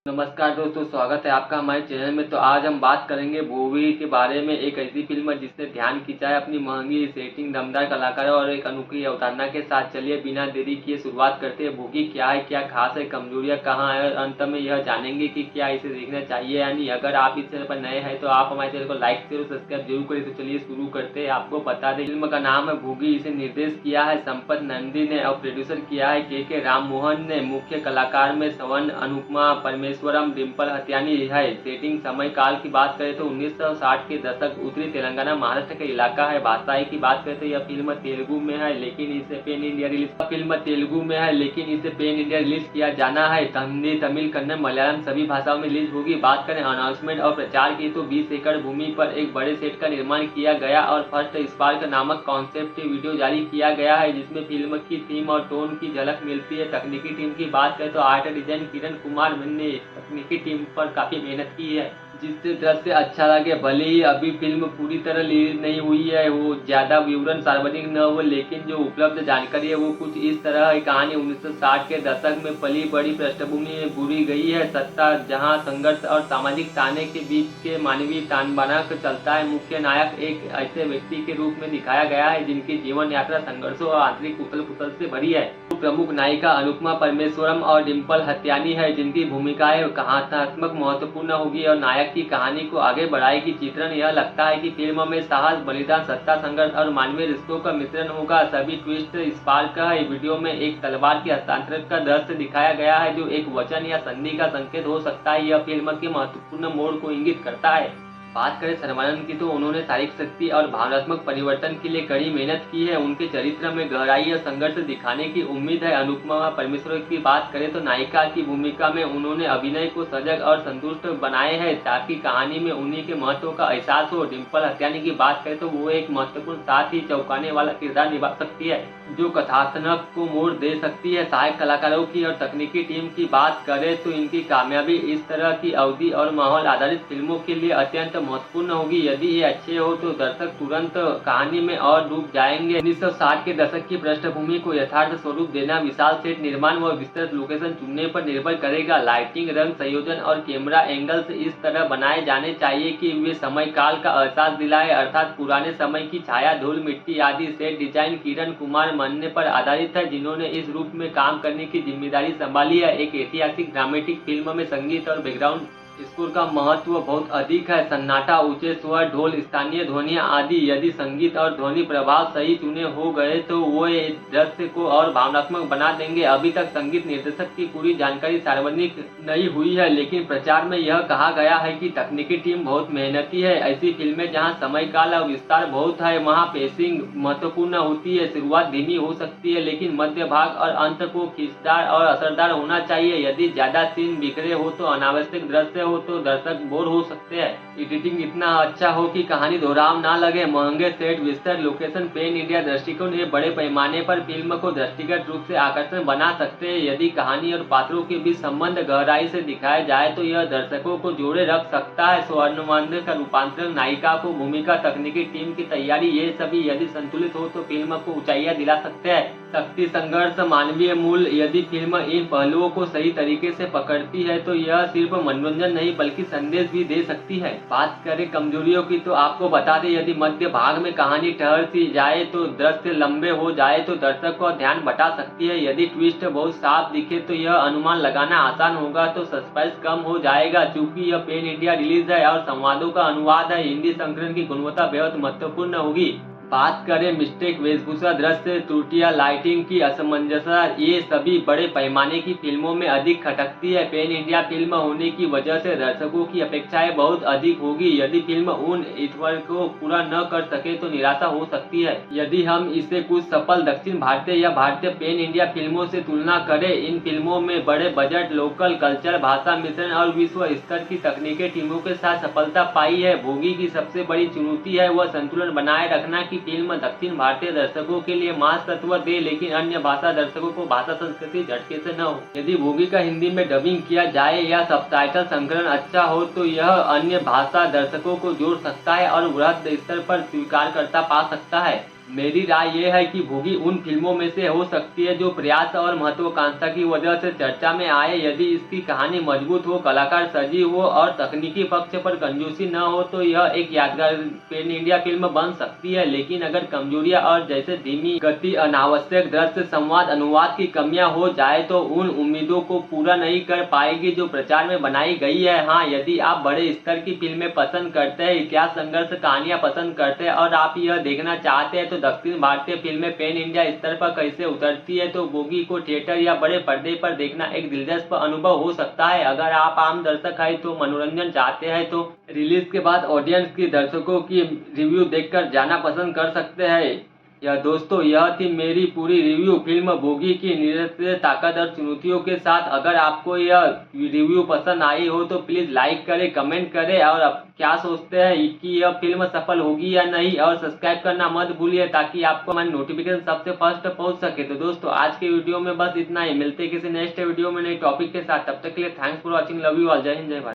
नमस्कार दोस्तों, स्वागत है आपका हमारे चैनल में। तो आज हम बात करेंगे भूवी के बारे में। एक ऐसी फिल्म है जिसने ध्यान खींचा है अपनी महंगी सेटिंग, दमदार कलाकारों और एक अनोखी अवधारणा के साथ। चलिए बिना देरी किए शुरुआत करते हैं। भूवी क्या है, क्या खास है, कमजोरियां कहाँ है और अंत में यह जानेंगे कि क्या इसे देखना चाहिए या नहीं। अगर आप इस चैनल पर नए हैं तो आप हमारे चैनल को लाइक शेयर और सब्सक्राइब जरूर करें। तो चलिए शुरू करते हैं। आपको बता दें, फिल्म का नाम है भूवी। इसे निर्देश किया है संपत नंदी ने और प्रोड्यूसर किया है के राम मोहन ने। मुख्य कलाकार में सवन, अनुपमा परमेश्वरम, डिम्पल हत्यानी है। सेटिंग समय काल की बात करें तो 1960 के दशक, उत्तरी तेलंगाना महाराष्ट्र का इलाका है। भाषाई की बात करें तो यह फिल्म तेलुगु में है, लेकिन इसे पेन इंडिया रिलीज किया जाना है। हिंदी, तमिल, कन्नड़, मलयालम सभी भाषाओं में रिलीज होगी। बात करें अनाउंसमेंट और प्रचार की तो 20 एकड़ भूमि पर एक बड़े सेट का निर्माण किया गया और फर्स्ट स्पार्क नामक कॉन्सेप्ट वीडियो जारी किया गया है, जिसमें फिल्म की थीम और टोन की झलक मिलती है। तकनीकी टीम की बात करें तो आर्ट डिजाइन किरण कुमार ने तकनीकी टीम पर काफी मेहनत की है, जिससे दृश्य अच्छा लगे। भले ही अभी फिल्म पूरी तरह रिलीज नहीं हुई है, वो ज्यादा विवरण सार्वजनिक न हो, लेकिन जो उपलब्ध जानकारी है वो कुछ इस तरह है। कहानी 1960 के दशक में पली बड़ी पृष्ठभूमि में बुरी गई है सत्ता, जहां संघर्ष और सामाजिक ताने के बीच के मानवीय तानबाना चलता है। मुख्य नायक एक ऐसे व्यक्ति के रूप में दिखाया गया है जिनकी जीवन यात्रा संघर्षों और आंतरिक उथल पुथल से भरी है। प्रमुख नायिका अनुपमा परमेश्वरम और डिम्पल हत्यानी है, जिनकी भूमिकाएं कहानात्मक महत्वपूर्ण होगी और नायक की कहानी को आगे बढ़ाएगी। चित्रण यह लगता है कि फिल्म में साहस, बलिदान, सत्ता, संघर्ष और मानवीय रिश्तों का मिश्रण होगा। सभी ट्विस्ट स्पार्क है। वीडियो में एक तलवार के हस्तांतरण का दृश्य दिखाया गया है, जो एक वचन या संधि का संकेत हो सकता है। यह फिल्म के महत्वपूर्ण मोड़ को इंगित करता है। बात करें सर्बानंद की तो उन्होंने शारीरिक शक्ति और भावनात्मक परिवर्तन के लिए कड़ी मेहनत की है। उनके चरित्र में गहराई और संघर्ष दिखाने की उम्मीद है। अनुपमा परमेश्वर की बात करें तो नायिका की भूमिका में उन्होंने अभिनय को सजग और संतुष्ट बनाए है, ताकि कहानी में उन्हीं के महत्व का एहसास हो। डिम्पल हत्यानी की बात करें तो वो एक महत्वपूर्ण साथ ही चौंकाने वाला किरदार निभा सकती है, जो कथानक को मोड़ दे सकती है। सहायक कलाकारों की और तकनीकी टीम की बात करें तो इनकी कामयाबी इस तरह की अवधि और माहौल आधारित फिल्मों के लिए अत्यंत महत्वपूर्ण होगी। यदि ये अच्छे हो तो दर्शक तुरंत कहानी में और डूब जाएंगे। 1960 के दशक की पृष्ठभूमि को यथार्थ स्वरूप देना विशाल सेट निर्माण व विस्तृत लोकेशन चुनने पर निर्भर करेगा। लाइटिंग, रंग संयोजन और कैमरा एंगल्स इस तरह बनाए जाने चाहिए कि वे समय काल का एहसास दिलाए, अर्थात पुराने समय की छाया, धूल मिट्टी आदि। सेट डिजाइन किरण कुमार मन्ने पर आधारित है, जिन्होंने इस रूप में काम करने की जिम्मेदारी संभाली है। एक ऐतिहासिक ड्रामेटिक फिल्म में संगीत और बैकग्राउंड स्कोर का महत्व बहुत अधिक है। सन्नाटा, ऊंचे स्वर, ढोल, स्थानीय ध्वनियां आदि। यदि संगीत और ध्वनि प्रभाव सही चुने हो गए तो वो दृश्य को और भावनात्मक बना देंगे। अभी तक संगीत निर्देशक की पूरी जानकारी सार्वजनिक नहीं हुई है, लेकिन प्रचार में यह कहा गया है कि तकनीकी टीम बहुत मेहनती है। ऐसी फिल्में जहाँ समय काल और विस्तार बहुत है, वहाँ पेसिंग महत्वपूर्ण होती है। शुरुआत धीमी हो सकती है, लेकिन मध्य भाग और अंत को खींचदार और असरदार होना चाहिए। यदि ज्यादा सीन बिखरे हो तो अनावश्यक दृश्य हो तो दर्शक बोर हो सकते हैं। एडिटिंग इतना अच्छा हो कि कहानी दोहराव ना लगे। महंगे सेट, विस्तृत लोकेशन, पेन इंडिया दृष्टिकोण, ये बड़े पैमाने पर फिल्म को दृष्टिगत रूप से आकर्षण बना सकते हैं। यदि कहानी और पात्रों के बीच संबंध गहराई से दिखाया जाए तो यह दर्शकों को जोड़े रख सकता है। स्वर्णमंदिर का रूपांतरण, नायिका को भूमिका, तकनीकी टीम की तैयारी, ये सभी यदि संतुलित हो तो फिल्म को ऊंचाइयां दिला सकते हैं। शक्ति, संघर्ष, मानवीय मूल्य, यदि फिल्म इन पहलुओं को सही तरीके से पकड़ती है तो यह सिर्फ मनोरंजन नहीं बल्कि संदेश भी दे सकती है। बात करें कमजोरियों की तो आपको बता दें, यदि मध्य भाग में कहानी ठहर सी जाए तो दृश्य लंबे हो जाए तो दर्शक को ध्यान भटा सकती है। यदि ट्विस्ट बहुत साफ दिखे तो यह अनुमान लगाना आसान होगा, तो सस्पेंस कम हो जाएगा। चूंकि यह पेन इंडिया रिलीज है और संवादों का अनुवाद है, हिंदी संस्करण की गुणवत्ता बेहद महत्वपूर्ण होगी। बात करें मिस्टेक, वेशभूषा, दृश्य त्रुटियां, लाइटिंग की असमंजसता, ये सभी बड़े पैमाने की फिल्मों में अधिक खटकती है। पेन इंडिया फिल्म होने की वजह से दर्शकों की अपेक्षाएं बहुत अधिक होगी। यदि फिल्म उन इच्छाओं को पूरा न कर सके तो निराशा हो सकती है। यदि हम इसे कुछ सफल दक्षिण भारतीय या भारतीय पेन इंडिया फिल्मों से तुलना करें, इन फिल्मों में बड़े बजट, लोकल कल्चर, भाषा मिश्रण और विश्व स्तर की तकनीकी टीमों के साथ सफलता पाई है। भोगी की सबसे बड़ी चुनौती है वह संतुलन बनाए रखना कि फिल्म दक्षिण भारतीय दर्शकों के लिए मास तत्व दे, लेकिन अन्य भाषा दर्शकों को भाषा संस्कृति झटके से न हो। यदि भोगी का हिंदी में डबिंग किया जाए या सबटाइटल संकलन अच्छा हो तो यह अन्य भाषा दर्शकों को जोड़ सकता है और वृहद स्तर पर स्वीकारकर्ता पा सकता है। मेरी राय ये है कि भोगी उन फिल्मों में से हो सकती है जो प्रयास और महत्वाकांक्षा की वजह से चर्चा में आए। यदि इसकी कहानी मजबूत हो, कलाकार सजीव हो और तकनीकी पक्ष पर कंजूसी न हो तो यह एक यादगार पैन इंडिया फिल्म बन सकती है। लेकिन अगर कमजोरियां और जैसे धीमी गति, अनावश्यक दृश्य संवाद, अनुवाद की कमियां हो जाए तो उन उम्मीदों को पूरा नहीं कर पाएगी जो प्रचार में बनाई गई है। हाँ, यदि आप बड़े स्तर की फिल्में पसंद करते हैं, इतिहास, संघर्ष कहानियां पसंद करते हैं और आप यह देखना चाहते हैं तो दक्षिण भारतीय फिल्में पैन इंडिया स्तर पर कैसे उतरती है तो बोगी को थिएटर या बड़े पर्दे पर देखना एक दिलचस्प अनुभव हो सकता है। अगर आप आम दर्शक हैं तो मनोरंजन चाहते हैं तो रिलीज के बाद ऑडियंस की दर्शकों की रिव्यू देखकर जाना पसंद कर सकते हैं। दोस्तों, यह थी मेरी पूरी रिव्यू फिल्म बोगी की निरंतर ताकत और चुनौतियों के साथ। अगर आपको यह रिव्यू पसंद आई हो तो प्लीज लाइक करें, कमेंट करें और आप क्या सोचते हैं कि यह फिल्म सफल होगी या नहीं, और सब्सक्राइब करना मत भूलिए ताकि आपको हमारी नोटिफिकेशन सबसे फर्स्ट पहुंच सके। तो दोस्तों, आज के वीडियो में बस इतना ही। मिलते किसी नेक्स्ट वीडियो में नए टॉपिक के साथ। तब तक के लिए thanks for watching. Love you all. जय हिंद, जय भारत।